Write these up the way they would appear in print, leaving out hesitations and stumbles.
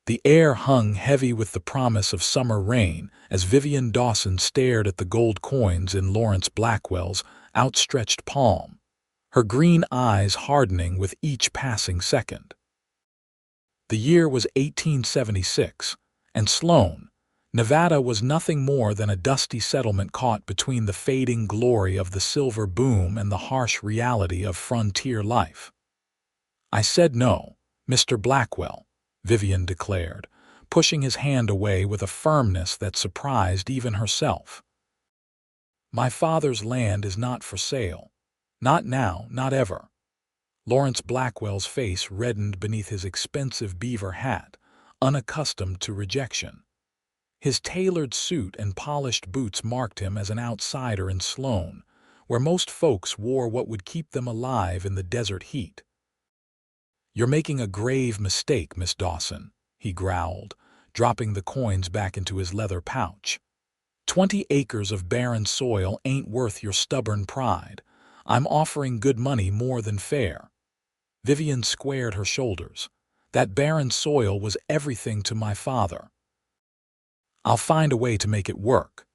The air hung heavy with the promise of summer rain as Vivian Dawson stared at the gold coins in Lawrence Blackwell's outstretched palm, her green eyes hardening with each passing second. The year was 1876, and Sloan, Nevada was nothing more than a dusty settlement caught between the fading glory of the silver boom and the harsh reality of frontier life. "I said no, Mr. Blackwell," Vivian declared, pushing his hand away with a firmness that surprised even herself. "My father's land is not for sale. Not now, not ever." Lawrence Blackwell's face reddened beneath his expensive beaver hat, unaccustomed to rejection. His tailored suit and polished boots marked him as an outsider in Sloan, where most folks wore what would keep them alive in the desert heat. "You're making a grave mistake, Miss Dawson," he growled, dropping the coins back into his leather pouch. 20 acres of barren soil ain't worth your stubborn pride. I'm offering good money more than fair." Vivian squared her shoulders. "That barren soil was everything to my father. I'll find a way to make it work."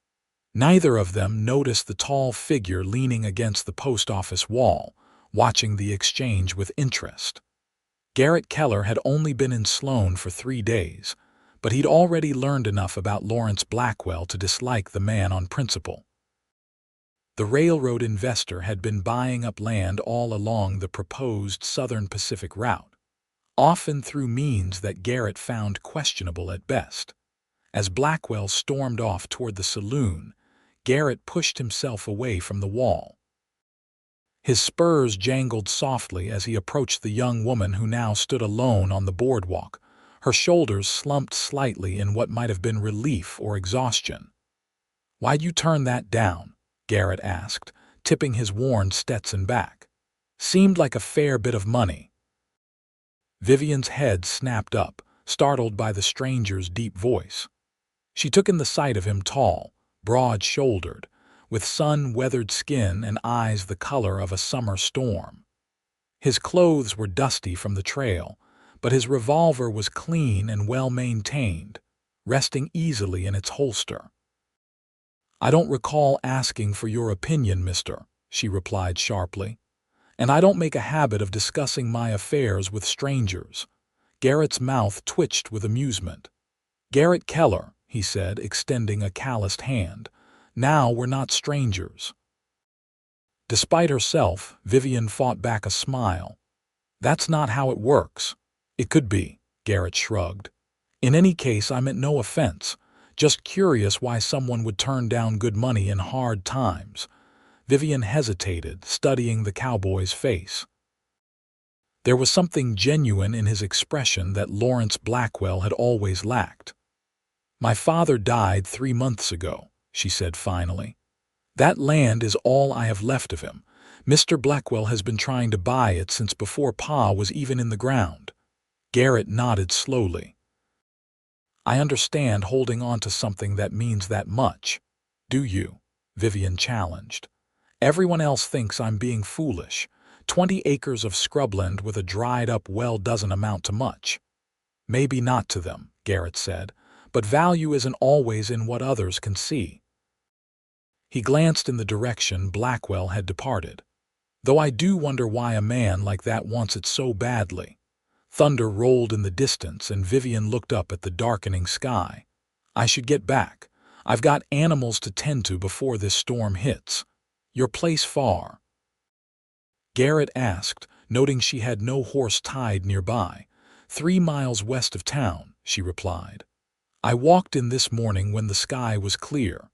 Neither of them noticed the tall figure leaning against the post office wall, watching the exchange with interest. Garrett Keller had only been in Sloan for 3 days, but he'd already learned enough about Lawrence Blackwell to dislike the man on principle. The railroad investor had been buying up land all along the proposed Southern Pacific route, often through means that Garrett found questionable at best. As Blackwell stormed off toward the saloon, Garrett pushed himself away from the wall. His spurs jangled softly as he approached the young woman who now stood alone on the boardwalk, her shoulders slumped slightly in what might have been relief or exhaustion. "Why'd you turn that down?" Garrett asked, tipping his worn Stetson back. "Seemed like a fair bit of money." Vivian's head snapped up, startled by the stranger's deep voice. She took in the sight of him tall, broad-shouldered, with sun-weathered skin and eyes the color of a summer storm. His clothes were dusty from the trail, but his revolver was clean and well-maintained, resting easily in its holster. "I don't recall asking for your opinion, mister," she replied sharply. "And I don't make a habit of discussing my affairs with strangers." Garrett's mouth twitched with amusement. "Garrett Keller," he said, extending a calloused hand. "Now we're not strangers." Despite herself, Vivian fought back a smile. "That's not how it works." "It could be," Garrett shrugged. "In any case, I meant no offense. Just curious why someone would turn down good money in hard times." Vivian hesitated, studying the cowboy's face. There was something genuine in his expression that Lawrence Blackwell had always lacked. "My father died 3 months ago," she said finally. "That land is all I have left of him. Mr. Blackwell has been trying to buy it since before Pa was even in the ground." Garrett nodded slowly. "I understand holding on to something that means that much." "Do you?" Vivian challenged. "Everyone else thinks I'm being foolish. 20 acres of scrubland with a dried-up well doesn't amount to much." "Maybe not to them," Garrett said, "but value isn't always in what others can see." He glanced in the direction Blackwell had departed. "Though I do wonder why a man like that wants it so badly." Thunder rolled in the distance, and Vivian looked up at the darkening sky. "I should get back. I've got animals to tend to before this storm hits." "Your place far?" Garrett asked, noting she had no horse tied nearby. 3 miles west of town," she replied. "I walked in this morning when the sky was clear."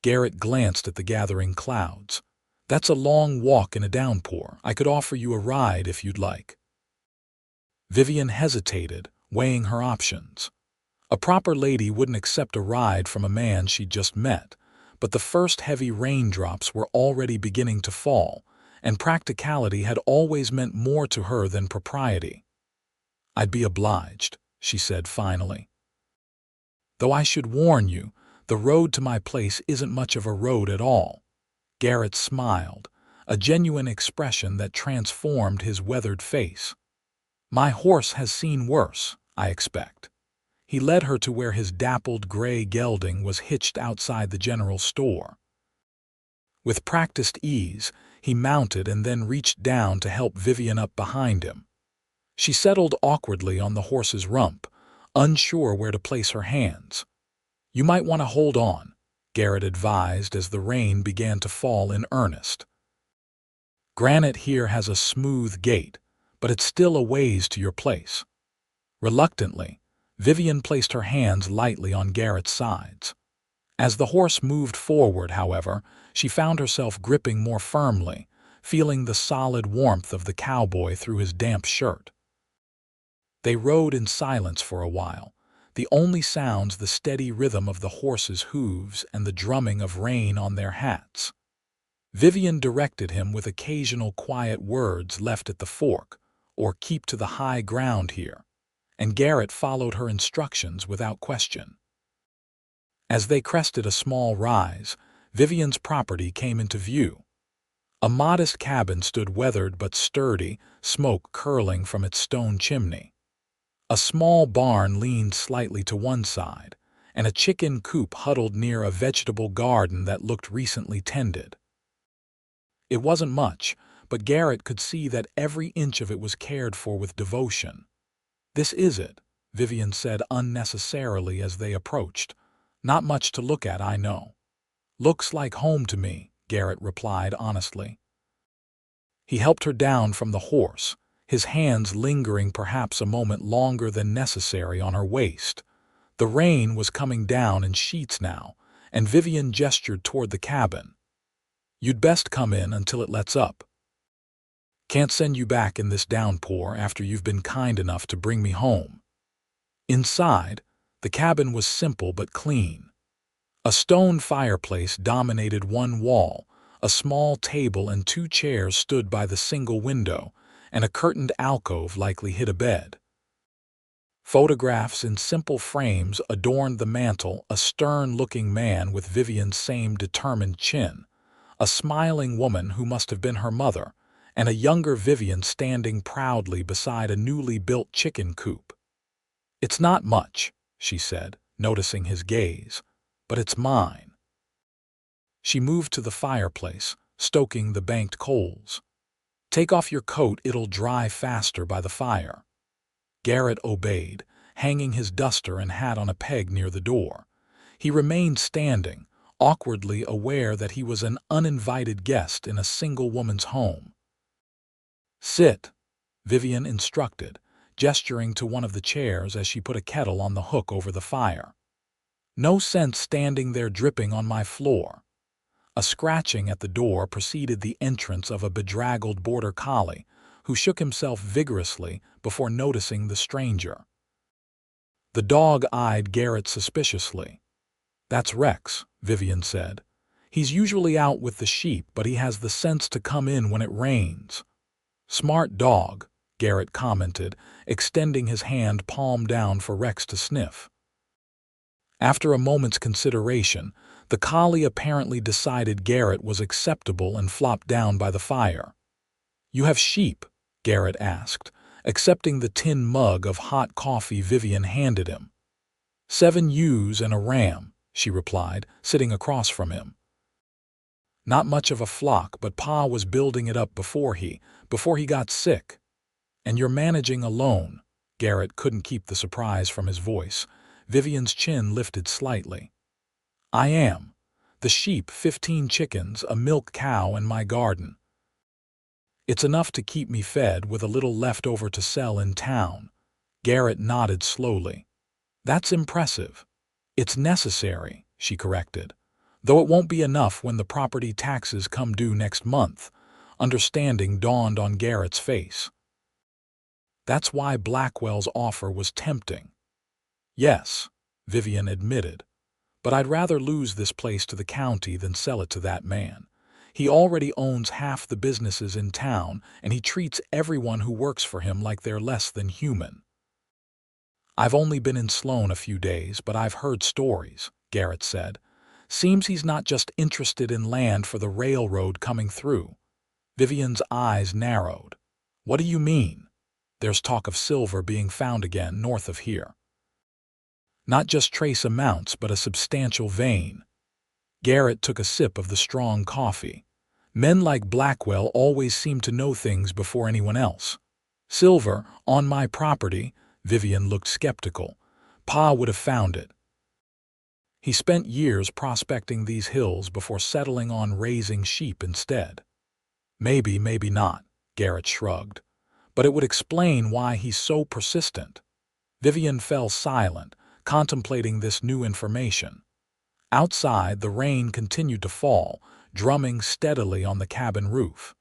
Garrett glanced at the gathering clouds. "That's a long walk in a downpour. I could offer you a ride if you'd like." Vivian hesitated, weighing her options. A proper lady wouldn't accept a ride from a man she'd just met, but the first heavy raindrops were already beginning to fall, and practicality had always meant more to her than propriety. "I'd be obliged," she said finally. "Though I should warn you, the road to my place isn't much of a road at all." Garrett smiled, a genuine expression that transformed his weathered face. "My horse has seen worse, I expect." He led her to where his dappled gray gelding was hitched outside the general store. With practiced ease, he mounted and then reached down to help Vivian up behind him. She settled awkwardly on the horse's rump, unsure where to place her hands. "You might want to hold on," Garrett advised as the rain began to fall in earnest. "Granite here has a smooth gait, but it's still a ways to your place." Reluctantly, Vivian placed her hands lightly on Garrett's sides. As the horse moved forward, however, she found herself gripping more firmly, feeling the solid warmth of the cowboy through his damp shirt. They rode in silence for a while, the only sounds the steady rhythm of the horse's hooves and the drumming of rain on their hats. Vivian directed him with occasional quiet words left at the fork, or "keep to the high ground here," and Garrett followed her instructions without question. As they crested a small rise, Vivian's property came into view. A modest cabin stood weathered but sturdy, smoke curling from its stone chimney. A small barn leaned slightly to one side, and a chicken coop huddled near a vegetable garden that looked recently tended. It wasn't much, but Garrett could see that every inch of it was cared for with devotion. "This is it," Vivian said unnecessarily as they approached. "Not much to look at, I know." "Looks like home to me," Garrett replied honestly. He helped her down from the horse, his hands lingering perhaps a moment longer than necessary on her waist. The rain was coming down in sheets now, and Vivian gestured toward the cabin. "You'd best come in until it lets up. Can't send you back in this downpour after you've been kind enough to bring me home." Inside, the cabin was simple but clean. A stone fireplace dominated one wall, a small table and 2 chairs stood by the single window, and a curtained alcove likely hid a bed. Photographs in simple frames adorned the mantel, a stern-looking man with Vivian's same determined chin, a smiling woman who must have been her mother, and a younger Vivian standing proudly beside a newly built chicken coop. "It's not much," she said, noticing his gaze, "but it's mine." She moved to the fireplace, stoking the banked coals. "Take off your coat, it'll dry faster by the fire." Garrett obeyed, hanging his duster and hat on a peg near the door. He remained standing, awkwardly aware that he was an uninvited guest in a single woman's home. "Sit," Vivian instructed, gesturing to one of the chairs as she put a kettle on the hook over the fire. "No sense standing there dripping on my floor." A scratching at the door preceded the entrance of a bedraggled border collie, who shook himself vigorously before noticing the stranger. The dog eyed Garrett suspiciously. "That's Rex," Vivian said. "He's usually out with the sheep, but he has the sense to come in when it rains." "Smart dog," Garrett commented, extending his hand palm down for Rex to sniff. After a moment's consideration, the collie apparently decided Garrett was acceptable and flopped down by the fire. "You have sheep?" Garrett asked, accepting the tin mug of hot coffee Vivian handed him. 7 ewes and a ram," she replied, sitting across from him. "Not much of a flock, but Pa was building it up before he got sick." "And you're managing alone?" Garrett couldn't keep the surprise from his voice. Vivian's chin lifted slightly. "I am. The sheep, 15 chickens, a milk cow, and my garden. It's enough to keep me fed with a little left over to sell in town." Garrett nodded slowly. "That's impressive." "It's necessary," she corrected, "though it won't be enough when the property taxes come due next month." Understanding dawned on Garrett's face. That's why Blackwell's offer was tempting. "Yes," Vivian admitted, "but I'd rather lose this place to the county than sell it to that man. He already owns half the businesses in town, and he treats everyone who works for him like they're less than human." "I've only been in Sloan a few days, but I've heard stories," Garrett said. "Seems he's not just interested in land for the railroad coming through." Vivian's eyes narrowed. "What do you mean?" "There's talk of silver being found again north of here." Not just trace amounts, but a substantial vein. Garrett took a sip of the strong coffee. Men like Blackwell always seem to know things before anyone else. Silver, on my property, Vivian looked skeptical. Pa would have found it. He spent years prospecting these hills before settling on raising sheep instead. Maybe, maybe not, Garrett shrugged. But it would explain why he's so persistent. Vivian fell silent, contemplating this new information. Outside, the rain continued to fall, drumming steadily on the cabin roof.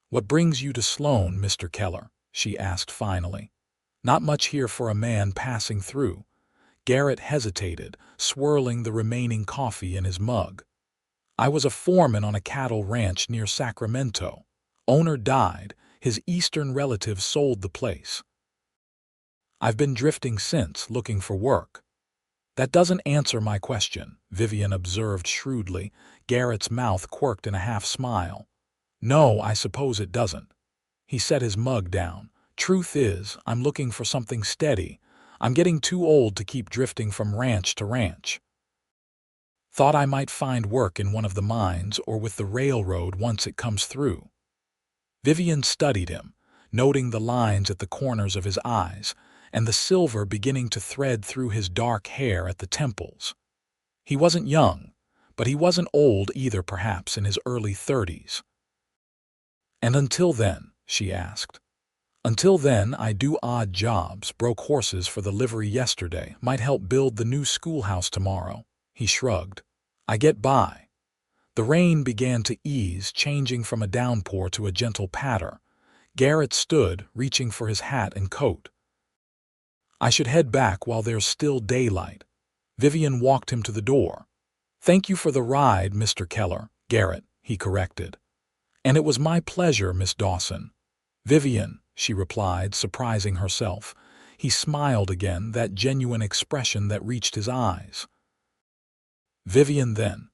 "What brings you to Sloan, Mr. Keller?" she asked finally. "Not much here for a man passing through." Garrett hesitated, swirling the remaining coffee in his mug. "I was a foreman on a cattle ranch near Sacramento. Owner died. His eastern relatives sold the place. I've been drifting since, looking for work." "That doesn't answer my question," Vivian observed shrewdly. Garrett's mouth quirked in a half-smile. "No, I suppose it doesn't." He set his mug down. "Truth is, I'm looking for something steady. I'm getting too old to keep drifting from ranch to ranch. Thought I might find work in one of the mines or with the railroad once it comes through." Vivian studied him, noting the lines at the corners of his eyes and the silver beginning to thread through his dark hair at the temples. He wasn't young, but he wasn't old either, perhaps in his early 30s. "And until then?" she asked. "Until then, I do odd jobs, broke horses for the livery yesterday, might help build the new schoolhouse tomorrow." He shrugged. "I get by." The rain began to ease, changing from a downpour to a gentle patter. Garrett stood, reaching for his hat and coat. "I should head back while there's still daylight." Vivian walked him to the door. "Thank you for the ride, Mr. Keller." "Garrett," he corrected. "And it was my pleasure, Miss Dawson." "Vivian," she replied, surprising herself. He smiled again, that genuine expression that reached his eyes. "Vivian, then."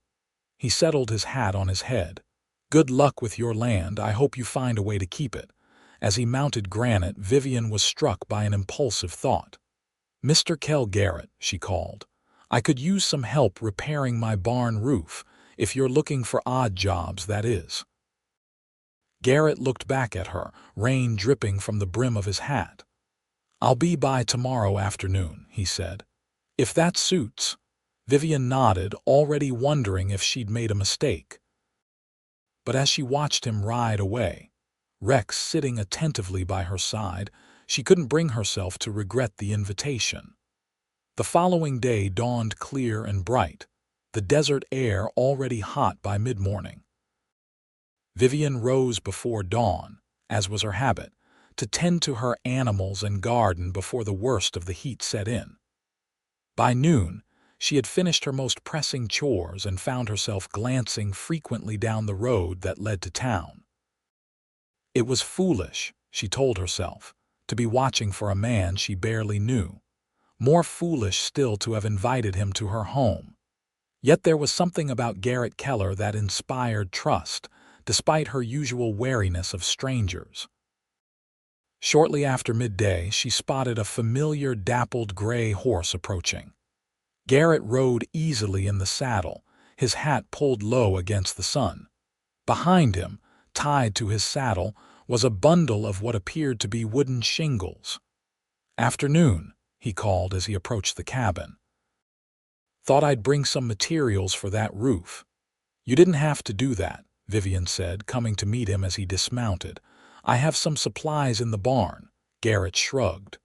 He settled his hat on his head. "Good luck with your land. I hope you find a way to keep it." As he mounted Granite, Vivian was struck by an impulsive thought. "Mr. Garrett," she called, "I could use some help repairing my barn roof, if you're looking for odd jobs, that is." Garrett looked back at her, rain dripping from the brim of his hat. "I'll be by tomorrow afternoon," he said. "If that suits." Vivian nodded, already wondering if she'd made a mistake. But as she watched him ride away, Rex sitting attentively by her side, she couldn't bring herself to regret the invitation. The following day dawned clear and bright, the desert air already hot by mid-morning. Vivian rose before dawn, as was her habit, to tend to her animals and garden before the worst of the heat set in. By noon, she had finished her most pressing chores and found herself glancing frequently down the road that led to town. It was foolish, she told herself, to be watching for a man she barely knew. More foolish still to have invited him to her home. Yet there was something about Garrett Keller that inspired trust, despite her usual wariness of strangers. Shortly after midday, she spotted a familiar dappled gray horse approaching. Garrett rode easily in the saddle, his hat pulled low against the sun. Behind him, tied to his saddle, was a bundle of what appeared to be wooden shingles. "Afternoon," he called as he approached the cabin. "Thought I'd bring some materials for that roof." "You didn't have to do that," Vivian said, coming to meet him as he dismounted. "I have some supplies in the barn." Garrett shrugged.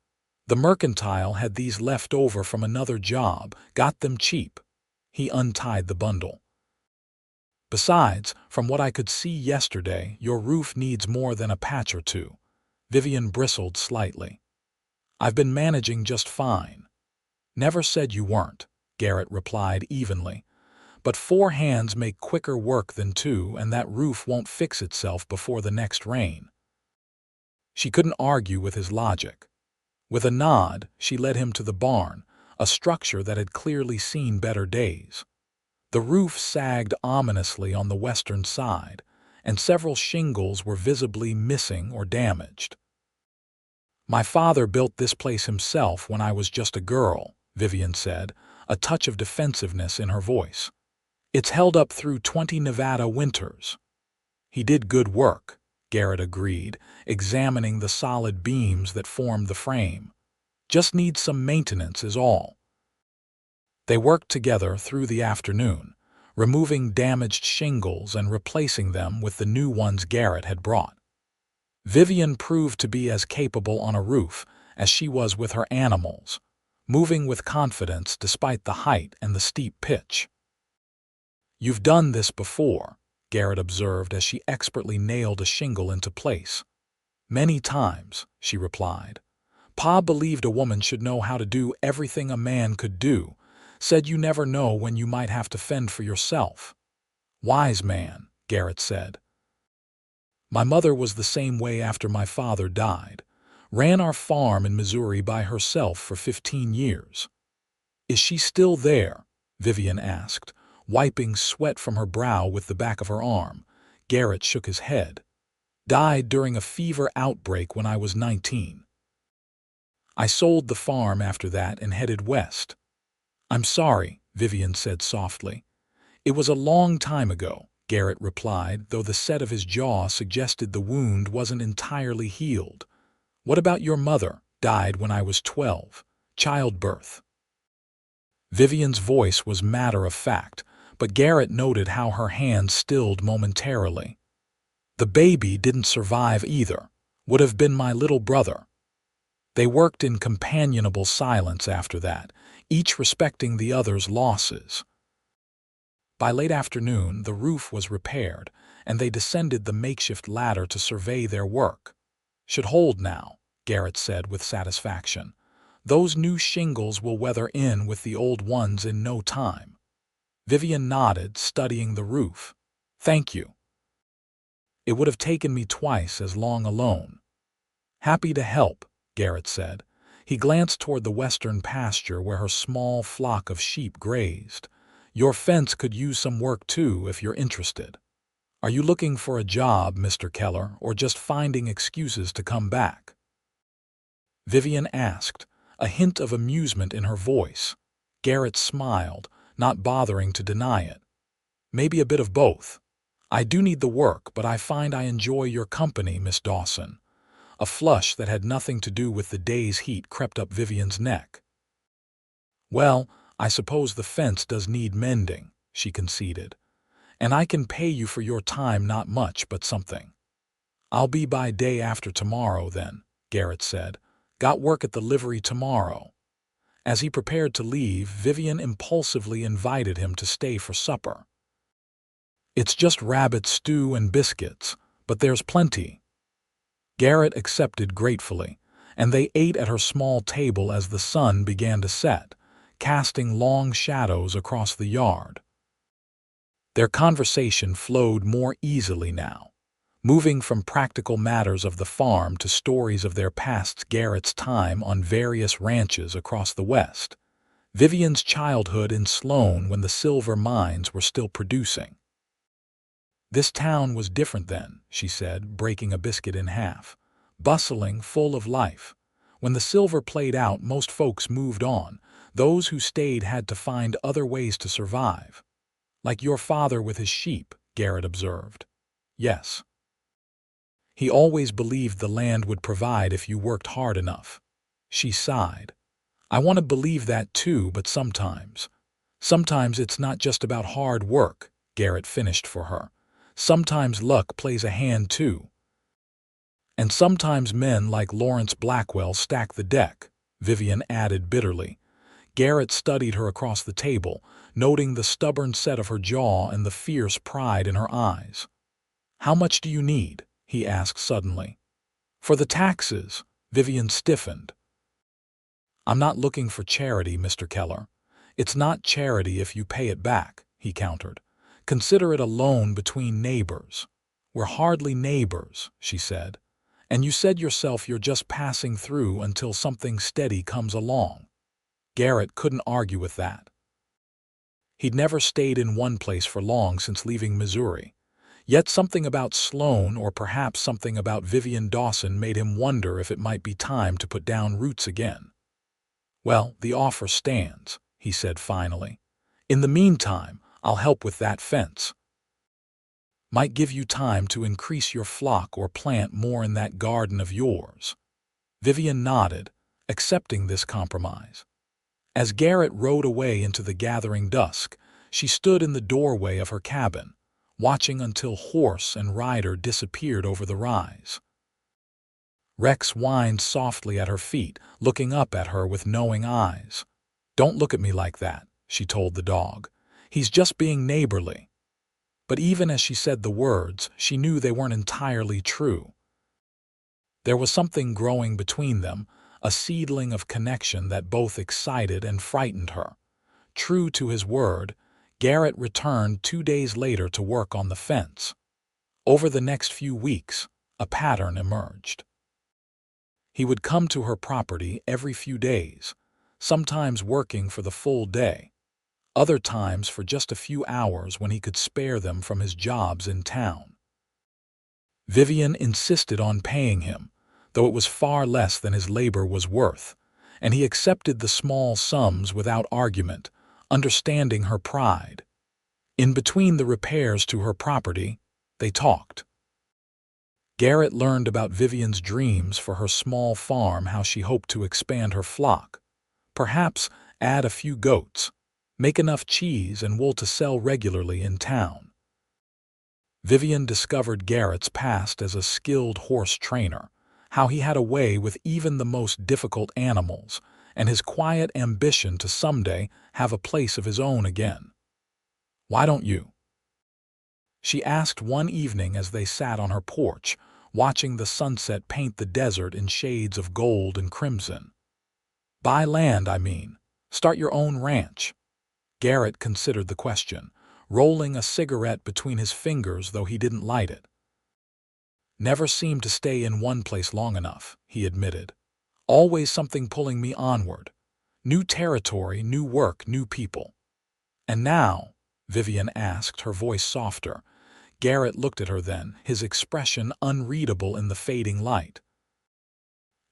"The mercantile had these left over from another job, got them cheap." He untied the bundle. "Besides, from what I could see yesterday, your roof needs more than a patch or two." Vivian bristled slightly. "I've been managing just fine." "Never said you weren't," Garrett replied evenly. "But 4 hands make quicker work than 2, and that roof won't fix itself before the next rain." She couldn't argue with his logic. With a nod, she led him to the barn, a structure that had clearly seen better days. The roof sagged ominously on the western side, and several shingles were visibly missing or damaged. "My father built this place himself when I was just a girl," Vivian said, a touch of defensiveness in her voice. "It's held up through 20 Nevada winters." "He did good work," Garrett agreed, examining the solid beams that formed the frame. "Just needs some maintenance is all." They worked together through the afternoon, removing damaged shingles and replacing them with the new ones Garrett had brought. Vivian proved to be as capable on a roof as she was with her animals, moving with confidence despite the height and the steep pitch. "You've done this before," Garrett observed as she expertly nailed a shingle into place. "Many times," she replied. "Pa believed a woman should know how to do everything a man could do, said you never know when you might have to fend for yourself." "Wise man," Garrett said. "My mother was the same way after my father died. Ran our farm in Missouri by herself for 15 years. "Is she still there?" Vivian asked, wiping sweat from her brow with the back of her arm. Garrett shook his head. "Died during a fever outbreak when I was 19. I sold the farm after that and headed west." "I'm sorry," Vivian said softly. "It was a long time ago," Garrett replied, though the set of his jaw suggested the wound wasn't entirely healed. "What about your mother? Died when I was 12. Childbirth." Vivian's voice was matter-of-fact, but Garrett noted how her hand stilled momentarily. "The baby didn't survive either. Would have been my little brother." They worked in companionable silence after that, each respecting the other's losses. By late afternoon, the roof was repaired, and they descended the makeshift ladder to survey their work. "Should hold now," Garrett said with satisfaction. "Those new shingles will weather in with the old ones in no time." Vivian nodded, studying the roof. "Thank you. It would have taken me twice as long alone." "Happy to help," Garrett said. He glanced toward the western pasture where her small flock of sheep grazed. "Your fence could use some work too if you're interested. Are you looking for a job, Mr. Keller, or just finding excuses to come back?" Vivian asked, a hint of amusement in her voice. Garrett smiled, not bothering to deny it. "Maybe a bit of both. I do need the work, but I find I enjoy your company, Miss Dawson." A flush that had nothing to do with the day's heat crept up Vivian's neck. "Well, I suppose the fence does need mending," she conceded. "And I can pay you for your time, not much, but something." "I'll be by day after tomorrow then," Garrett said. "Got work at the livery tomorrow." As he prepared to leave, Vivian impulsively invited him to stay for supper. "It's just rabbit stew and biscuits, but there's plenty." Garrett accepted gratefully, and they ate at her small table as the sun began to set, casting long shadows across the yard. Their conversation flowed more easily now, moving from practical matters of the farm to stories of their past. Garrett's time on various ranches across the West, Vivian's childhood in Sloan when the silver mines were still producing. "This town was different then," she said, breaking a biscuit in half. "Bustling, full of life. When the silver played out, most folks moved on. Those who stayed had to find other ways to survive." "Like your father with his sheep," Garrett observed. "Yes. He always believed the land would provide if you worked hard enough." She sighed. "I want to believe that too, but sometimes it's not just about hard work," Garrett finished for her. "Sometimes luck plays a hand too. And sometimes men like Lawrence Blackwell stack the deck," Vivian added bitterly. Garrett studied her across the table, noting the stubborn set of her jaw and the fierce pride in her eyes. "How much do you need?" he asked suddenly. "For the taxes." Vivian stiffened. "I'm not looking for charity, Mr. Keller." "It's not charity if you pay it back," he countered. "Consider it a loan between neighbors." "We're hardly neighbors," she said. "And you said yourself you're just passing through until something steady comes along." Garrett couldn't argue with that. He'd never stayed in one place for long since leaving Missouri. Yet something about Sloan, or perhaps something about Vivian Dawson, made him wonder if it might be time to put down roots again. "Well, the offer stands," he said finally. "In the meantime, I'll help with that fence. Might give you time to increase your flock or plant more in that garden of yours." Vivian nodded, accepting this compromise. As Garrett rode away into the gathering dusk, she stood in the doorway of her cabin, watching until horse and rider disappeared over the rise. Rex whined softly at her feet, looking up at her with knowing eyes. "Don't look at me like that," she told the dog. "He's just being neighborly." But even as she said the words, she knew they weren't entirely true. There was something growing between them, a seedling of connection that both excited and frightened her. True to his word, Garrett returned 2 days later to work on the fence. Over the next few weeks, a pattern emerged. He would come to her property every few days, sometimes working for the full day, other times for just a few hours when he could spare them from his jobs in town. Vivian insisted on paying him, though it was far less than his labor was worth, and he accepted the small sums without argument, understanding her pride. In between the repairs to her property, they talked. Garrett learned about Vivian's dreams for her small farm, how she hoped to expand her flock, perhaps add a few goats, make enough cheese and wool to sell regularly in town. Vivian discovered Garrett's past as a skilled horse trainer, how he had a way with even the most difficult animals, and his quiet ambition to someday have a place of his own again. "Why don't you?" she asked one evening as they sat on her porch, watching the sunset paint the desert in shades of gold and crimson. "Buy land, I mean. Start your own ranch." Garrett considered the question, rolling a cigarette between his fingers though he didn't light it. "Never seemed to stay in one place long enough," he admitted. "Always something pulling me onward. New territory, new work, new people." "And now?" Vivian asked, her voice softer. Garrett looked at her then, his expression unreadable in the fading light.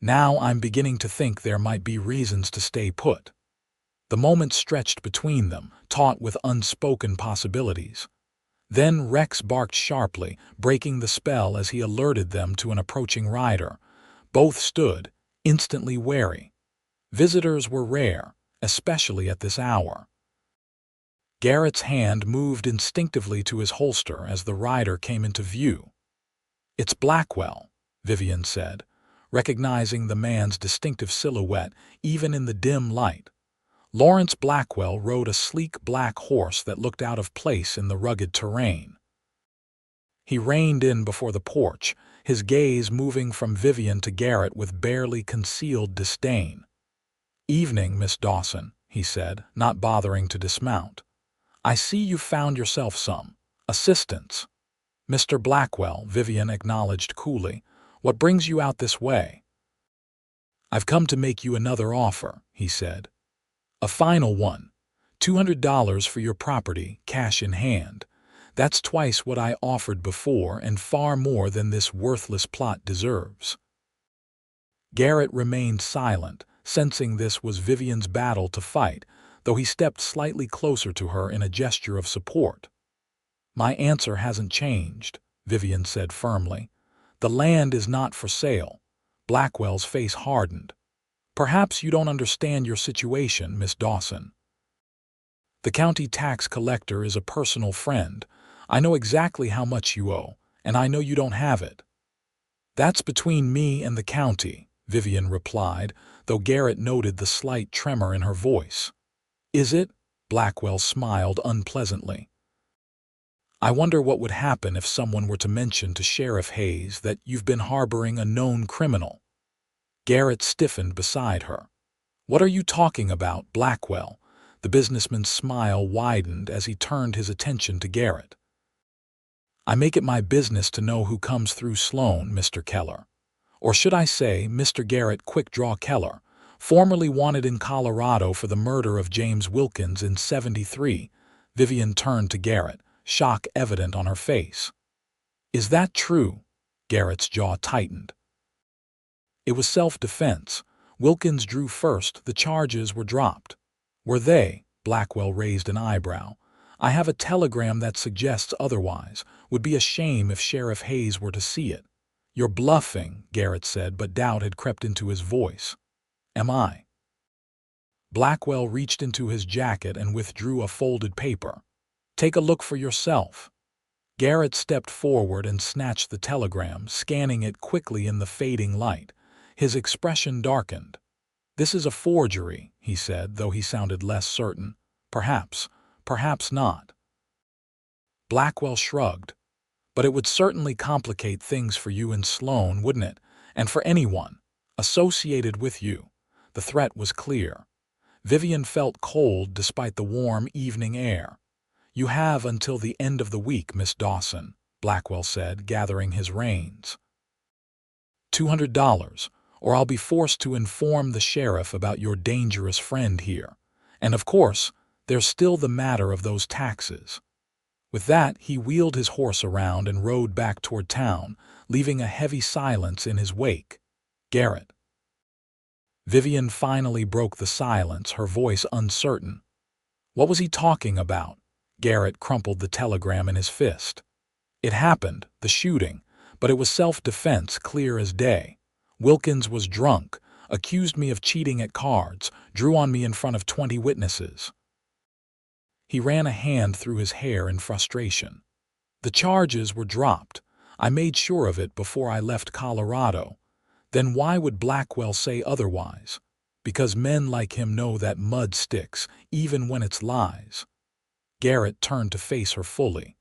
"Now I'm beginning to think there might be reasons to stay put." The moment stretched between them, taut with unspoken possibilities. Then Rex barked sharply, breaking the spell as he alerted them to an approaching rider. Both stood, instantly wary. Visitors were rare, especially at this hour. Garrett's hand moved instinctively to his holster as the rider came into view. "It's Blackwell," Vivian said, recognizing the man's distinctive silhouette even in the dim light. Lawrence Blackwell rode a sleek black horse that looked out of place in the rugged terrain. He reined in before the porch, his gaze moving from Vivian to Garrett with barely concealed disdain. "Evening, Miss Dawson," he said, not bothering to dismount. "I see you've found yourself some assistance." "Mr. Blackwell," Vivian acknowledged coolly, "what brings you out this way?" "I've come to make you another offer," he said. "A final one. $200 for your property, cash in hand. That's twice what I offered before and far more than this worthless plot deserves." Garrett remained silent, sensing this was Vivian's battle to fight, though he stepped slightly closer to her in a gesture of support. "My answer hasn't changed," Vivian said firmly. "The land is not for sale." Blackwell's face hardened. "Perhaps you don't understand your situation, Miss Dawson. The county tax collector is a personal friend. I know exactly how much you owe, and I know you don't have it." "That's between me and the county," Vivian replied, though Garrett noted the slight tremor in her voice. "Is it?" Blackwell smiled unpleasantly. "I wonder what would happen if someone were to mention to Sheriff Hayes that you've been harboring a known criminal." Garrett stiffened beside her. "What are you talking about, Blackwell?" The businessman's smile widened as he turned his attention to Garrett. "I make it my business to know who comes through Sloan, Mr. Keller. Or should I say, Mr. Garrett Quickdraw Keller, formerly wanted in Colorado for the murder of James Wilkins in '73. Vivian turned to Garrett, shock evident on her face. "Is that true?" Garrett's jaw tightened. "It was self-defense. Wilkins drew first. The charges were dropped. Were they? Blackwell raised an eyebrow. I have a telegram that suggests otherwise. Would be a shame if Sheriff Hayes were to see it. You're bluffing, Garrett said, but doubt had crept into his voice. Am I? Blackwell reached into his jacket and withdrew a folded paper. Take a look for yourself. Garrett stepped forward and snatched the telegram, scanning it quickly in the fading light. His expression darkened. This is a forgery, he said, though he sounded less certain. Perhaps not. Blackwell shrugged. But it would certainly complicate things for you and Sloan, wouldn't it? And for anyone associated with you. The threat was clear. Vivian felt cold despite the warm evening air. You have until the end of the week, Miss Dawson, Blackwell said, gathering his reins. $200, or I'll be forced to inform the sheriff about your dangerous friend here. And of course, there's still the matter of those taxes. With that, he wheeled his horse around and rode back toward town, leaving a heavy silence in his wake. Garrett. Vivian finally broke the silence, her voice uncertain. What was he talking about? Garrett crumpled the telegram in his fist. It happened, the shooting, but it was self-defense, clear as day. Wilkins was drunk, accused me of cheating at cards, drew on me in front of 20 witnesses. He ran a hand through his hair in frustration. The charges were dropped. I made sure of it before I left Colorado. Then why would Blackwell say otherwise? Because men like him know that mud sticks, even when it's lies. Garrett turned to face her fully.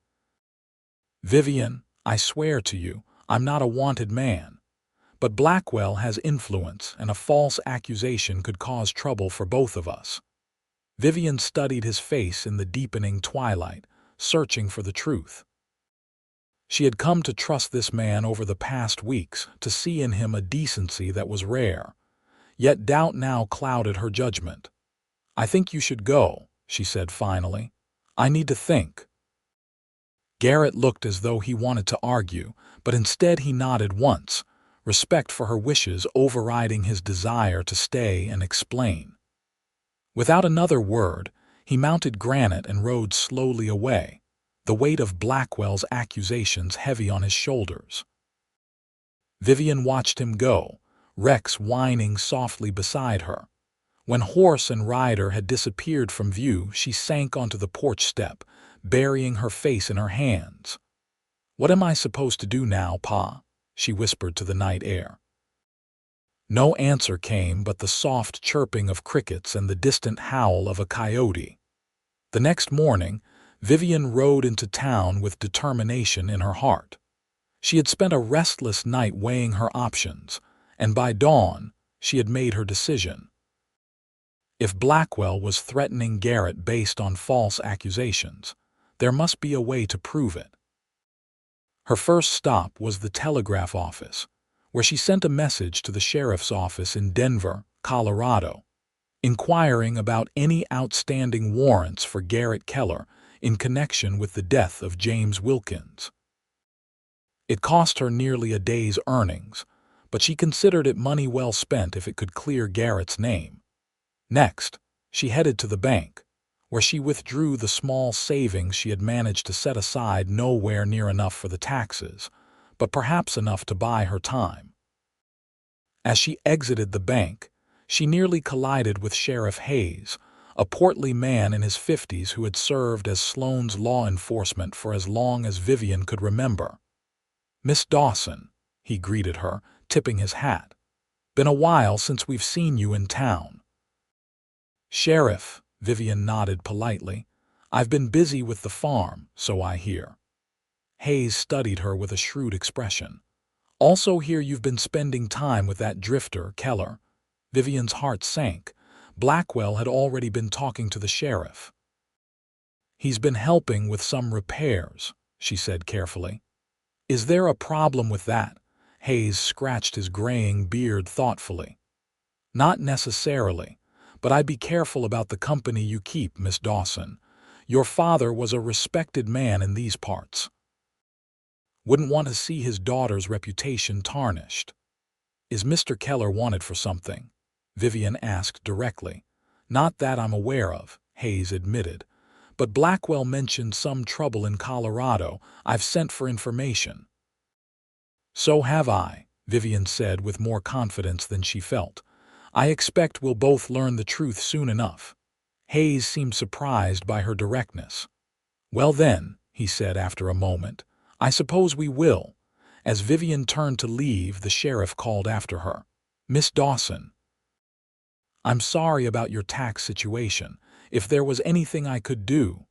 Vivian, I swear to you, I'm not a wanted man. But Blackwell has influence, and a false accusation could cause trouble for both of us. Vivian studied his face in the deepening twilight, searching for the truth. She had come to trust this man over the past weeks, to see in him a decency that was rare. Yet doubt now clouded her judgment. I think you should go, she said finally. I need to think. Garrett looked as though he wanted to argue, but instead he nodded once, respect for her wishes overriding his desire to stay and explain. Without another word, he mounted Granite and rode slowly away, the weight of Blackwell's accusations heavy on his shoulders. Vivian watched him go, Rex whining softly beside her. When horse and rider had disappeared from view, she sank onto the porch step, burying her face in her hands. What am I supposed to do now, Pa? She whispered to the night air. No answer came but the soft chirping of crickets and the distant howl of a coyote. The next morning, Vivian rode into town with determination in her heart. She had spent a restless night weighing her options, and by dawn, she had made her decision. If Blackwell was threatening Garrett based on false accusations, there must be a way to prove it. Her first stop was the telegraph office, where she sent a message to the sheriff's office in Denver, Colorado, inquiring about any outstanding warrants for Garrett Keller in connection with the death of James Wilkins. It cost her nearly a day's earnings, but she considered it money well spent if it could clear Garrett's name. Next, she headed to the bank, where she withdrew the small savings she had managed to set aside, nowhere near enough for the taxes, but perhaps enough to buy her time. As she exited the bank, she nearly collided with Sheriff Hayes, a portly man in his 50s who had served as Sloan's law enforcement for as long as Vivian could remember. Miss Dawson, he greeted her, tipping his hat. Been a while since we've seen you in town. Sheriff, Vivian nodded politely. I've been busy with the farm, so I hear. Hayes studied her with a shrewd expression. Also hear you've been spending time with that drifter, Keller. Vivian's heart sank. Blackwell had already been talking to the sheriff. He's been helping with some repairs, she said carefully. Is there a problem with that? Hayes scratched his graying beard thoughtfully. Not necessarily, but I'd be careful about the company you keep, Miss Dawson. Your father was a respected man in these parts. Wouldn't want to see his daughter's reputation tarnished. Is Mr. Keller wanted for something? Vivian asked directly. Not that I'm aware of, Hayes admitted. But Blackwell mentioned some trouble in Colorado. I've sent for information. So have I, Vivian said with more confidence than she felt. I expect we'll both learn the truth soon enough. Hayes seemed surprised by her directness. Well then, he said after a moment, I suppose we will. As Vivian turned to leave, the sheriff called after her. Miss Dawson. I'm sorry about your tax situation. If there was anything I could do.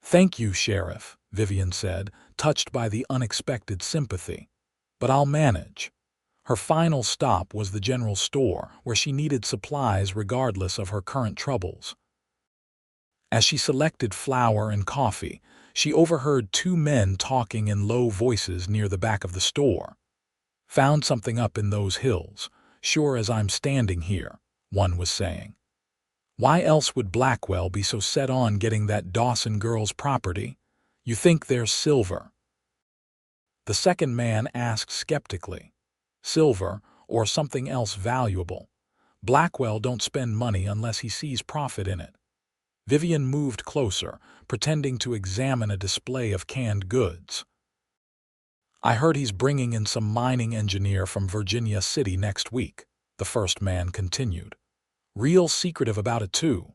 Thank you, Sheriff, Vivian said, touched by the unexpected sympathy. But I'll manage. Her final stop was the general store, where she needed supplies regardless of her current troubles. As she selected flour and coffee, she overheard two men talking in low voices near the back of the store. Found something up in those hills, sure as I'm standing here, one was saying. Why else would Blackwell be so set on getting that Dawson girl's property? You think there's silver? The second man asked skeptically. Silver, or something else valuable. Blackwell don't spend money unless he sees profit in it. Vivian moved closer, pretending to examine a display of canned goods. I heard he's bringing in some mining engineer from Virginia City next week, the first man continued. Real secretive about it, too.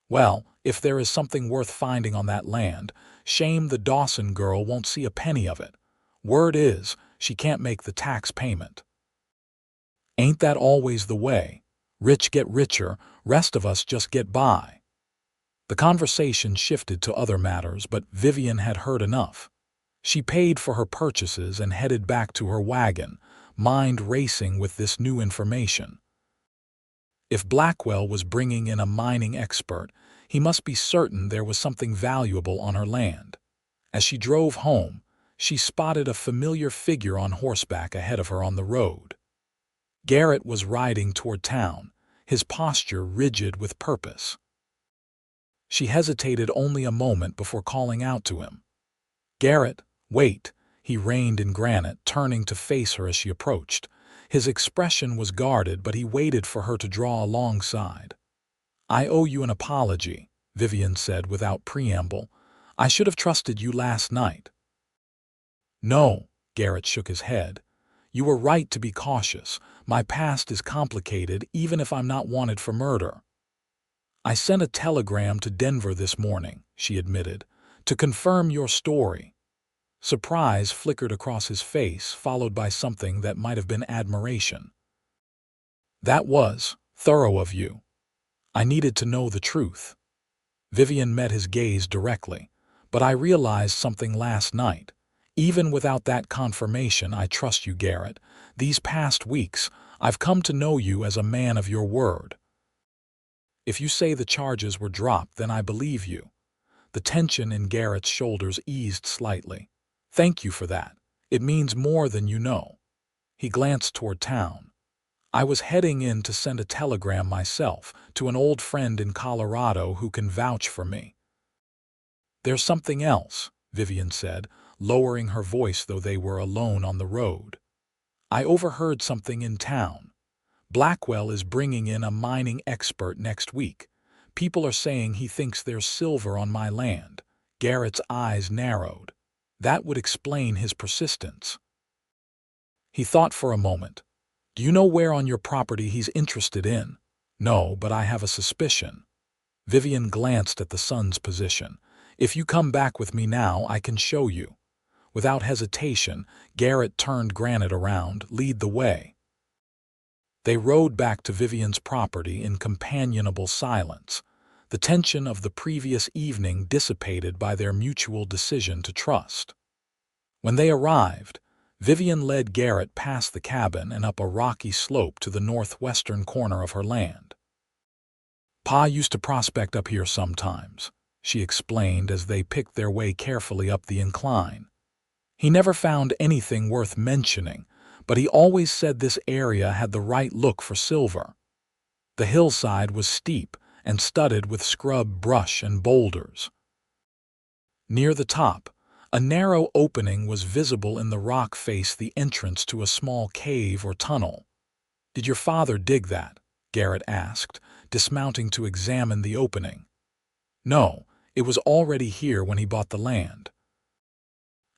Well, if there is something worth finding on that land, shame the Dawson girl won't see a penny of it. Word is, she can't make the tax payment. Ain't that always the way? Rich get richer, rest of us just get by. The conversation shifted to other matters, but Vivian had heard enough. She paid for her purchases and headed back to her wagon, mind racing with this new information. If Blackwell was bringing in a mining expert, he must be certain there was something valuable on her land. As she drove home, she spotted a familiar figure on horseback ahead of her on the road. Garrett was riding toward town, his posture rigid with purpose. She hesitated only a moment before calling out to him. Garrett, wait, he reined in granite, turning to face her as she approached. His expression was guarded, but he waited for her to draw alongside. I owe you an apology, Vivian said without preamble. I should have trusted you last night. No, Garrett shook his head. You were right to be cautious. My past is complicated, even if I'm not wanted for murder. I sent a telegram to Denver this morning, she admitted, to confirm your story. Surprise flickered across his face, followed by something that might have been admiration. That was thorough of you. I needed to know the truth. Vivian met his gaze directly. But I realized something last night. Even without that confirmation, I trust you, Garrett. These past weeks, I've come to know you as a man of your word. If you say the charges were dropped, then I believe you. The tension in Garrett's shoulders eased slightly. Thank you for that. It means more than you know. He glanced toward town. I was heading in to send a telegram myself to an old friend in Colorado who can vouch for me. There's something else, Vivian said, lowering her voice though they were alone on the road. I overheard something in town. Blackwell is bringing in a mining expert next week. People are saying he thinks there's silver on my land. Garrett's eyes narrowed. That would explain his persistence. He thought for a moment. Do you know where on your property he's interested in? No, but I have a suspicion. Vivian glanced at the sun's position. If you come back with me now, I can show you. Without hesitation, Garrett turned Granite around, lead the way. They rode back to Vivian's property in companionable silence, the tension of the previous evening dissipated by their mutual decision to trust. When they arrived, Vivian led Garrett past the cabin and up a rocky slope to the northwestern corner of her land. Pa used to prospect up here sometimes, she explained as they picked their way carefully up the incline. He never found anything worth mentioning, but he always said this area had the right look for silver. The hillside was steep and studded with scrub brush and boulders. Near the top, a narrow opening was visible in the rock face, the entrance to a small cave or tunnel. Did your father dig that? Garrett asked, dismounting to examine the opening. No, it was already here when he bought the land.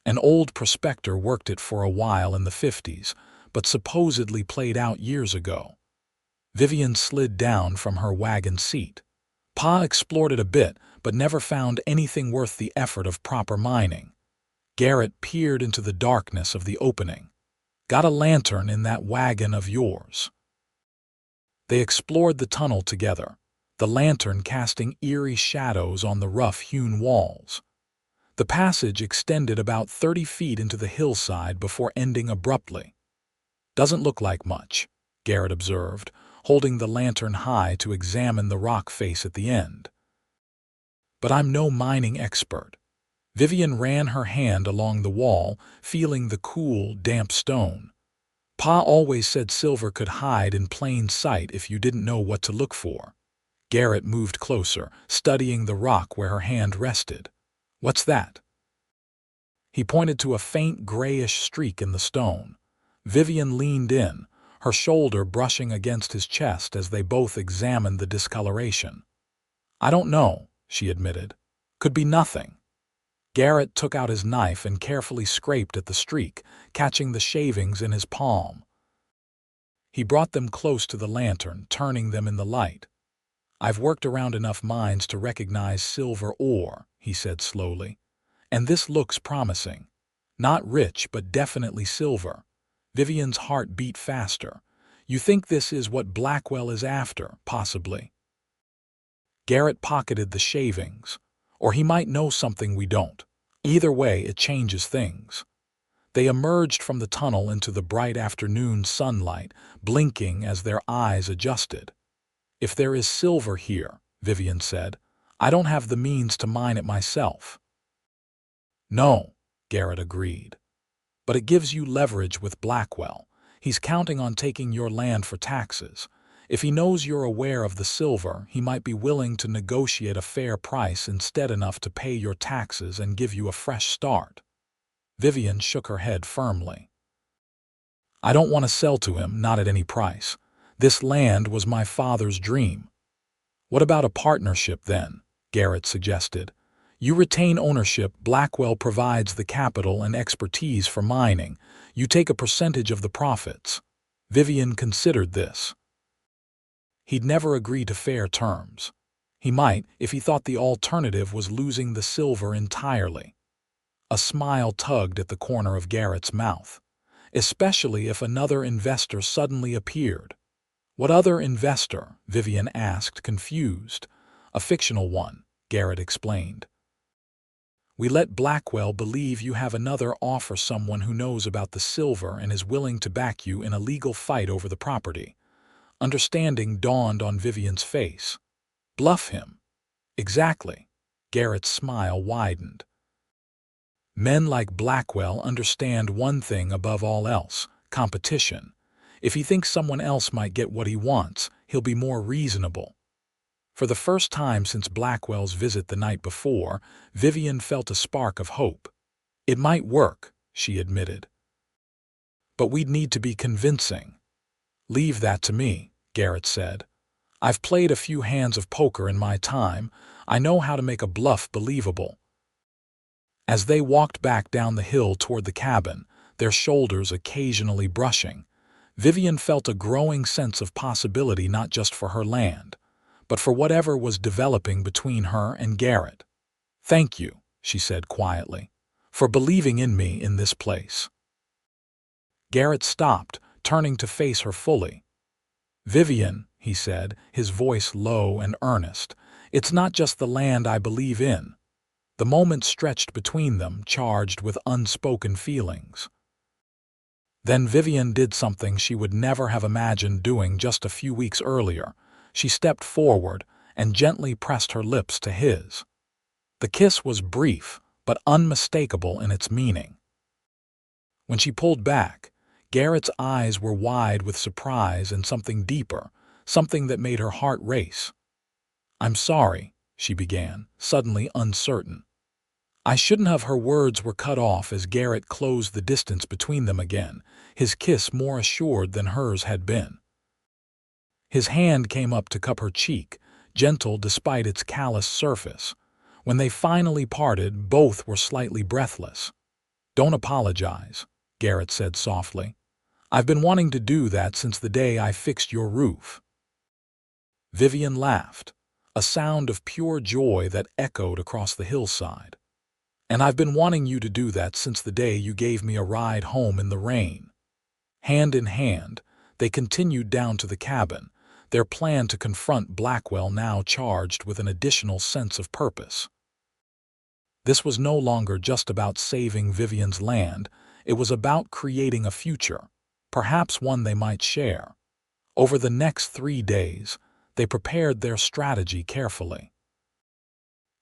An old prospector worked it for a while in the 50s, but supposedly played out years ago. Vivian slid down from her wagon seat. Pa explored it a bit, but never found anything worth the effort of proper mining. Garrett peered into the darkness of the opening. Got a lantern in that wagon of yours? They explored the tunnel together, the lantern casting eerie shadows on the rough-hewn walls. The passage extended about 30 feet into the hillside before ending abruptly. Doesn't look like much, Garrett observed, holding the lantern high to examine the rock face at the end. But I'm no mining expert. Vivian ran her hand along the wall, feeling the cool, damp stone. Pa always said silver could hide in plain sight if you didn't know what to look for. Garrett moved closer, studying the rock where her hand rested. What's that? He pointed to a faint grayish streak in the stone. Vivian leaned in, her shoulder brushing against his chest as they both examined the discoloration. I don't know, she admitted. Could be nothing. Garrett took out his knife and carefully scraped at the streak, catching the shavings in his palm. He brought them close to the lantern, turning them in the light. I've worked around enough mines to recognize silver ore, he said slowly. And this looks promising. Not rich, but definitely silver. Vivian's heart beat faster. You think this is what Blackwell is after, possibly? Garrett pocketed the shavings. Or he might know something we don't. Either way, it changes things. They emerged from the tunnel into the bright afternoon sunlight, blinking as their eyes adjusted. If there is silver here, Vivian said, I don't have the means to mine it myself. No, Garrett agreed. But it gives you leverage with Blackwell. He's counting on taking your land for taxes. If he knows you're aware of the silver, he might be willing to negotiate a fair price instead enough to pay your taxes and give you a fresh start. Vivian shook her head firmly. I don't want to sell to him, not at any price. This land was my father's dream. What about a partnership then? Garrett suggested. You retain ownership, Blackwell provides the capital and expertise for mining. You take a percentage of the profits. Vivian considered this. He'd never agree to fair terms. He might if he thought the alternative was losing the silver entirely. A smile tugged at the corner of Garrett's mouth, especially if another investor suddenly appeared. What other investor? Vivian asked, confused. A fictional one, Garrett explained. We let Blackwell believe you have another offer, someone who knows about the silver and is willing to back you in a legal fight over the property. Understanding dawned on Vivian's face. Bluff him. Exactly. Garrett's smile widened. Men like Blackwell understand one thing above all else, competition. If he thinks someone else might get what he wants, he'll be more reasonable. For the first time since Blackwell's visit the night before, Vivian felt a spark of hope. It might work, she admitted. But we'd need to be convincing. Leave that to me, Garrett said. I've played a few hands of poker in my time. I know how to make a bluff believable. As they walked back down the hill toward the cabin, their shoulders occasionally brushing, Vivian felt a growing sense of possibility not just for her land, but for whatever was developing between her and Garrett. Thank you, she said quietly, for believing in me in this place. Garrett stopped, turning to face her fully. Vivian, he said, his voice low and earnest, it's not just the land I believe in. The moment stretched between them, charged with unspoken feelings. Then Vivian did something she would never have imagined doing just a few weeks earlier. She stepped forward and gently pressed her lips to his. The kiss was brief, but unmistakable in its meaning. When she pulled back, Garrett's eyes were wide with surprise and something deeper, something that made her heart race. I'm sorry, she began, suddenly uncertain. I shouldn't have. Her words were cut off as Garrett closed the distance between them again, his kiss more assured than hers had been. His hand came up to cup her cheek, gentle despite its callous surface. When they finally parted, both were slightly breathless. "Don't apologize," Garrett said softly. "I've been wanting to do that since the day I fixed your roof." Vivian laughed, a sound of pure joy that echoed across the hillside. "And I've been wanting you to do that since the day you gave me a ride home in the rain." Hand in hand, they continued down to the cabin, their plan to confront Blackwell now charged with an additional sense of purpose. This was no longer just about saving Vivian's land, it was about creating a future, perhaps one they might share. Over the next 3 days, they prepared their strategy carefully.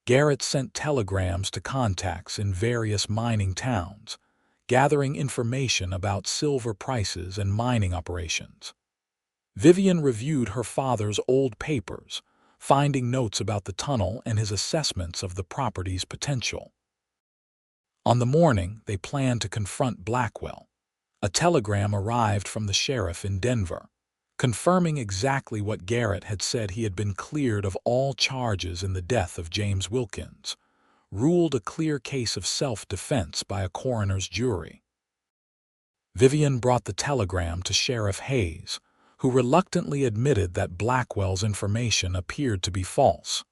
Garrett sent telegrams to contacts in various mining towns, gathering information about silver prices and mining operations. Vivian reviewed her father's old papers, finding notes about the tunnel and his assessments of the property's potential. On the morning they planned to confront Blackwell, a telegram arrived from the sheriff in Denver, confirming exactly what Garrett had said. He had been cleared of all charges in the death of James Wilkins, ruled a clear case of self-defense by a coroner's jury. Vivian brought the telegram to Sheriff Hayes, who reluctantly admitted that Blackwell's information appeared to be false.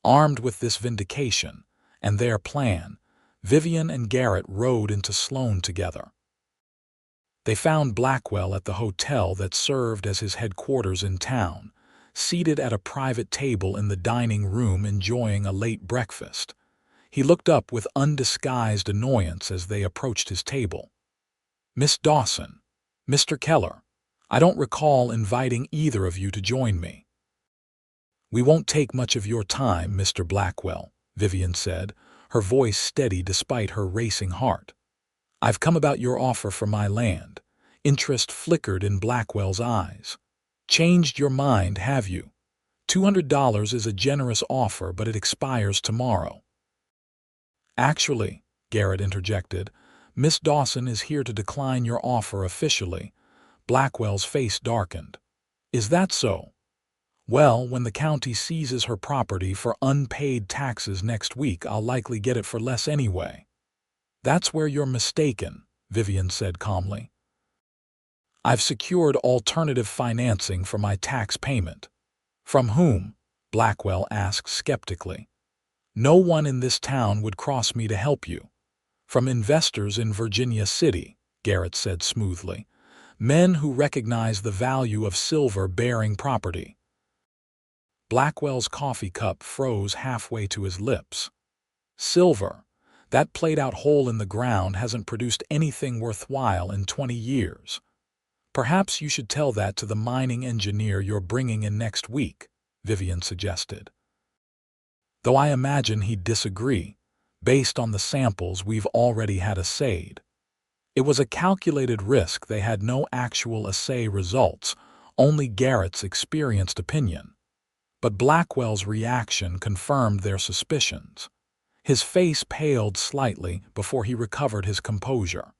Armed with this vindication and their plan, Vivian and Garrett rode into Sloan together. They found Blackwell at the hotel that served as his headquarters in town, seated at a private table in the dining room enjoying a late breakfast. He looked up with undisguised annoyance as they approached his table. "Miss Dawson, Mr. Keller, I don't recall inviting either of you to join me." "We won't take much of your time, Mr. Blackwell," Vivian said, her voice steady despite her racing heart. "I've come about your offer for my land." Interest flickered in Blackwell's eyes. "Changed your mind, have you? $200 is a generous offer, but it expires tomorrow." "Actually," Garrett interjected, "Miss Dawson is here to decline your offer officially." Blackwell's face darkened. "Is that so? Well, when the county seizes her property for unpaid taxes next week, I'll likely get it for less anyway." "That's where you're mistaken," Vivian said calmly. "I've secured alternative financing for my tax payment." "From whom?" Blackwell asked skeptically. "No one in this town would cross me to help you." "From investors in Virginia City," Garrett said smoothly. "Men who recognize the value of silver-bearing property." Blackwell's coffee cup froze halfway to his lips. "Silver? That played-out hole in the ground hasn't produced anything worthwhile in 20 years. Perhaps you should tell that to the mining engineer you're bringing in next week," Vivian suggested. "Though I imagine he'd disagree, based on the samples we've already had assayed." It was a calculated risk. They had no actual assay results, only Garrett's experienced opinion. But Blackwell's reaction confirmed their suspicions. His face paled slightly before he recovered his composure.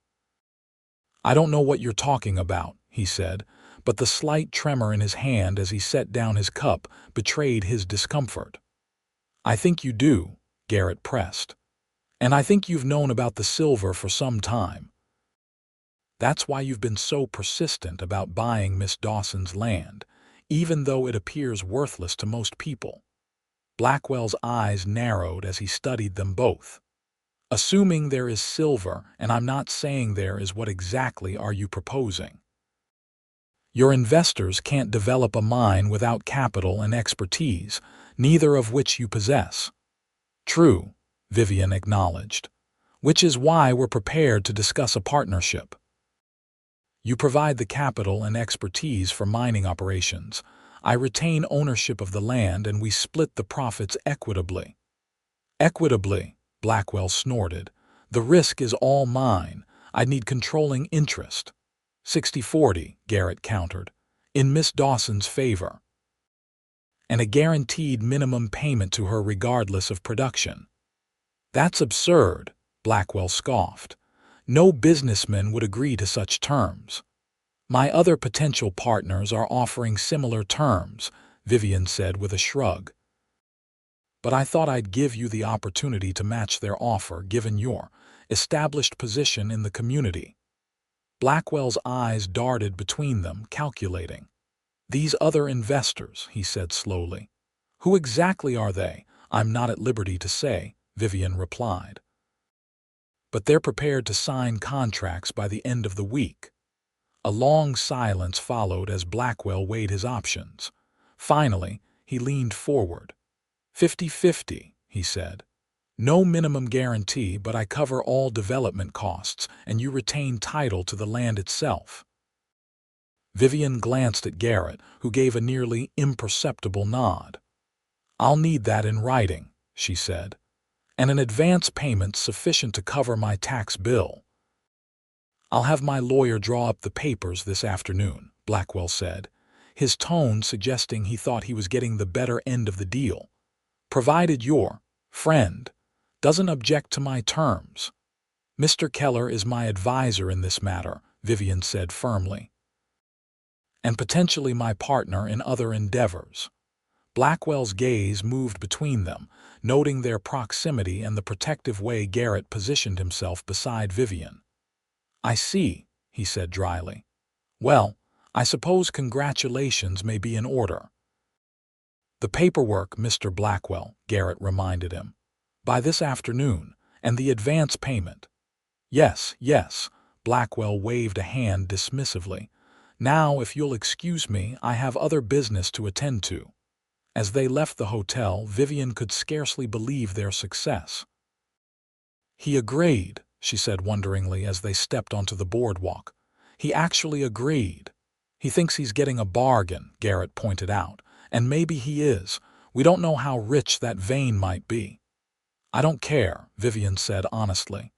"I don't know what you're talking about," he said, but the slight tremor in his hand as he set down his cup betrayed his discomfort. "I think you do," Garrett pressed. "And I think you've known about the silver for some time. That's why you've been so persistent about buying Miss Dawson's land, even though it appears worthless to most people." Blackwell's eyes narrowed as he studied them both. "Assuming there is silver, and I'm not saying there is, what exactly are you proposing?" "Your investors can't develop a mine without capital and expertise, neither of which you possess." "True," Vivian acknowledged, "which is why we're prepared to discuss a partnership. You provide the capital and expertise for mining operations. I retain ownership of the land and we split the profits equitably." "Equitably?" Blackwell snorted. "The risk is all mine. I'd need controlling interest." 60-40, Garrett countered, "in Miss Dawson's favor. And a guaranteed minimum payment to her regardless of production." "That's absurd," Blackwell scoffed. "No businessman would agree to such terms." My other potential partners are offering similar terms, Vivian said with a shrug. But I thought I'd give you the opportunity to match their offer given your established position in the community. Blackwell's eyes darted between them, calculating. These other investors, he said slowly. Who exactly are they? I'm not at liberty to say, Vivian replied. But they're prepared to sign contracts by the end of the week. A long silence followed as Blackwell weighed his options. Finally, he leaned forward. 50-50, he said. No minimum guarantee, but I cover all development costs, and you retain title to the land itself. Vivian glanced at Garrett, who gave a nearly imperceptible nod. I'll need that in writing, she said, and an advance payment sufficient to cover my tax bill. I'll have my lawyer draw up the papers this afternoon, Blackwell said, his tone suggesting he thought he was getting the better end of the deal. Provided your friend doesn't object to my terms. Mr. Keller is my advisor in this matter, Vivian said firmly, and potentially my partner in other endeavors. Blackwell's gaze moved between them, noting their proximity and the protective way Garrett positioned himself beside Vivian. I see, he said dryly. Well, I suppose congratulations may be in order. The paperwork, Mr. Blackwell, Garrett reminded him. By this afternoon, and the advance payment. Yes, Blackwell waved a hand dismissively. Now, if you'll excuse me, I have other business to attend to. As they left the hotel, Vivian could scarcely believe their success. He agreed, she said wonderingly as they stepped onto the boardwalk. He actually agreed. He thinks he's getting a bargain, Garrett pointed out, and maybe he is. We don't know how rich that vein might be. I don't care, Vivian said honestly.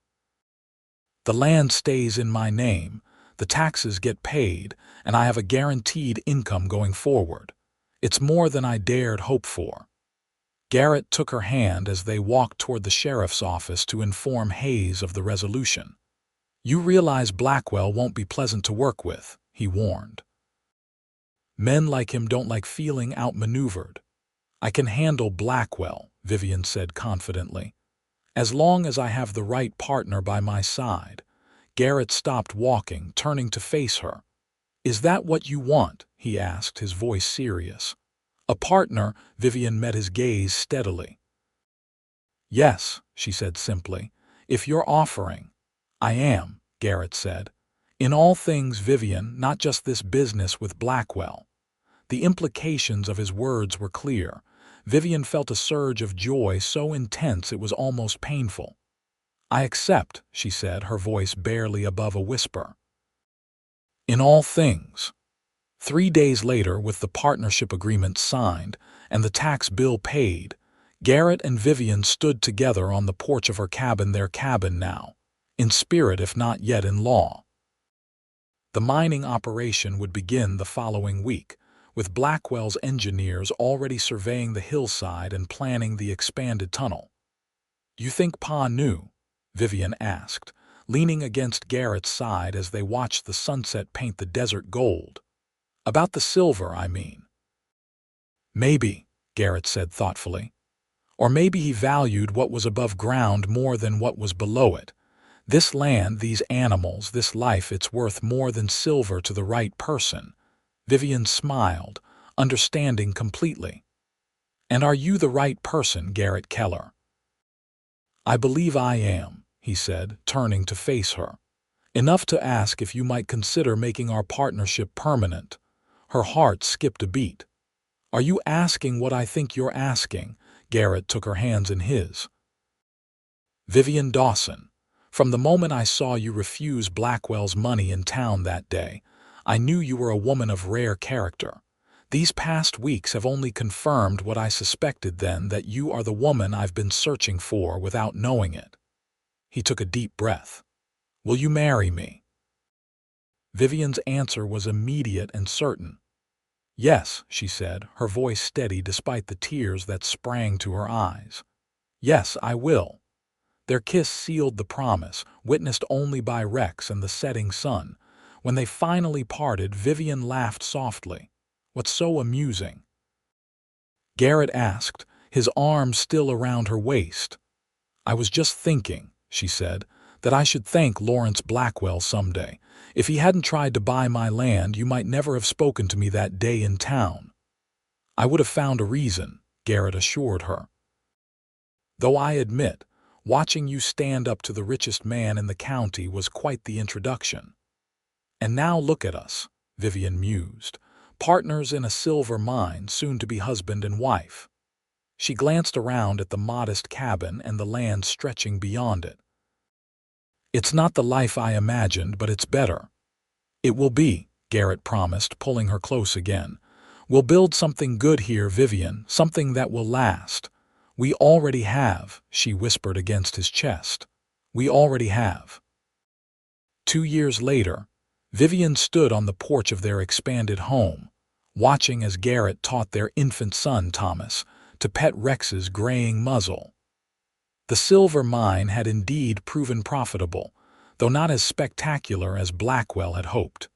The land stays in my name, the taxes get paid, and I have a guaranteed income going forward. It's more than I dared hope for. Garrett took her hand as they walked toward the sheriff's office to inform Hayes of the resolution. You realize Blackwell won't be pleasant to work with, he warned. Men like him don't like feeling outmaneuvered. I can handle Blackwell, Vivian said confidently. As long as I have the right partner by my side. Garrett stopped walking, turning to face her. Is that what you want? He asked, his voice serious. A partner, Vivian met his gaze steadily. Yes, she said simply. If you're offering. I am, Garrett said. In all things, Vivian, not just this business with Blackwell. The implications of his words were clear. Vivian felt a surge of joy so intense it was almost painful. I accept, she said, her voice barely above a whisper. In all things. 3 days later, with the partnership agreement signed and the tax bill paid, Garrett and Vivian stood together on the porch of her cabin, their cabin now, in spirit if not yet in law. The mining operation would begin the following week, with Blackwell's engineers already surveying the hillside and planning the expanded tunnel. You think Pa knew? Vivian asked, leaning against Garrett's side as they watched the sunset paint the desert gold. About the silver, I mean. Maybe, Garrett said thoughtfully. Or maybe he valued what was above ground more than what was below it. This land, these animals, this life, it's worth more than silver to the right person. Vivian smiled, understanding completely. And are you the right person, Garrett Keller? I believe I am, he said, turning to face her. Enough to ask if you might consider making our partnership permanent. Her heart skipped a beat. Are you asking what I think you're asking? Garrett took her hands in his. Vivian Dawson, from the moment I saw you refuse Blackwell's money in town that day, I knew you were a woman of rare character. These past weeks have only confirmed what I suspected then, that you are the woman I've been searching for without knowing it. He took a deep breath. Will you marry me? Vivian's answer was immediate and certain. Yes, she said, her voice steady despite the tears that sprang to her eyes. Yes, I will. Their kiss sealed the promise, witnessed only by Rex and the setting sun. When they finally parted, Vivian laughed softly. "What's so amusing?" Garrett asked, his arms still around her waist. "I was just thinking," she said, "that I should thank Lawrence Blackwell someday. If he hadn't tried to buy my land, you might never have spoken to me that day in town." "I would have found a reason," Garrett assured her. "Though I admit, watching you stand up to the richest man in the county was quite the introduction." "And now look at us," Vivian mused, "partners in a silver mine, soon to be husband and wife." She glanced around at the modest cabin and the land stretching beyond it. "It's not the life I imagined, but it's better." "It will be," Garrett promised, pulling her close again. "We'll build something good here, Vivian, something that will last." "We already have," she whispered against his chest. "We already have." 2 years later, Vivian stood on the porch of their expanded home, watching as Garrett taught their infant son, Thomas, to pet Rex's graying muzzle. The silver mine had indeed proven profitable, though not as spectacular as Blackwell had hoped.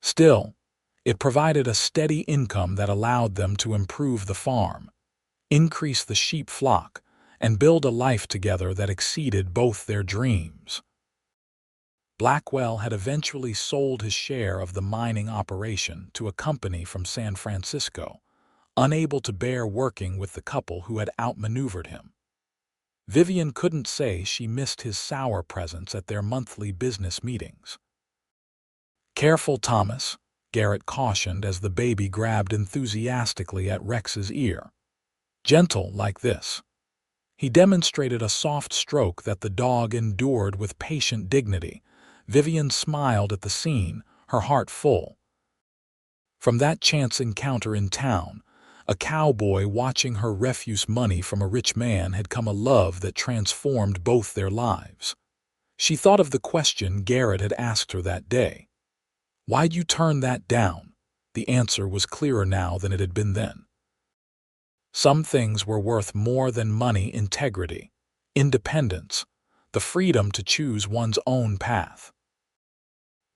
Still, it provided a steady income that allowed them to improve the farm, increase the sheep flock, and build a life together that exceeded both their dreams. Blackwell had eventually sold his share of the mining operation to a company from San Francisco, unable to bear working with the couple who had outmaneuvered him. Vivian couldn't say she missed his sour presence at their monthly business meetings. "Careful, Thomas," Garrett cautioned as the baby grabbed enthusiastically at Rex's ear. "Gentle like this." He demonstrated a soft stroke that the dog endured with patient dignity. Vivian smiled at the scene, her heart full. From that chance encounter in town, a cowboy watching her refuse money from a rich man had come a love that transformed both their lives. She thought of the question Garrett had asked her that day. "Why'd you turn that down?" The answer was clearer now than it had been then. Some things were worth more than money: integrity, independence, the freedom to choose one's own path.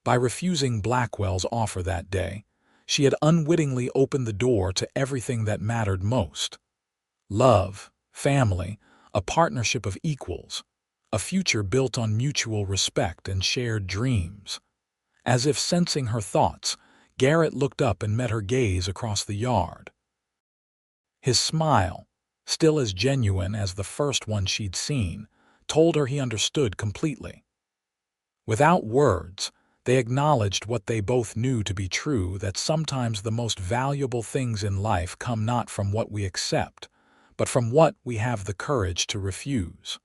By refusing Blackwell's offer that day, she had unwittingly opened the door to everything that mattered most: love, family, a partnership of equals, a future built on mutual respect and shared dreams. As if sensing her thoughts, Garrett looked up and met her gaze across the yard. His smile, still as genuine as the first one she'd seen, told her he understood completely. Without words, they acknowledged what they both knew to be true: that sometimes the most valuable things in life come not from what we accept, but from what we have the courage to refuse.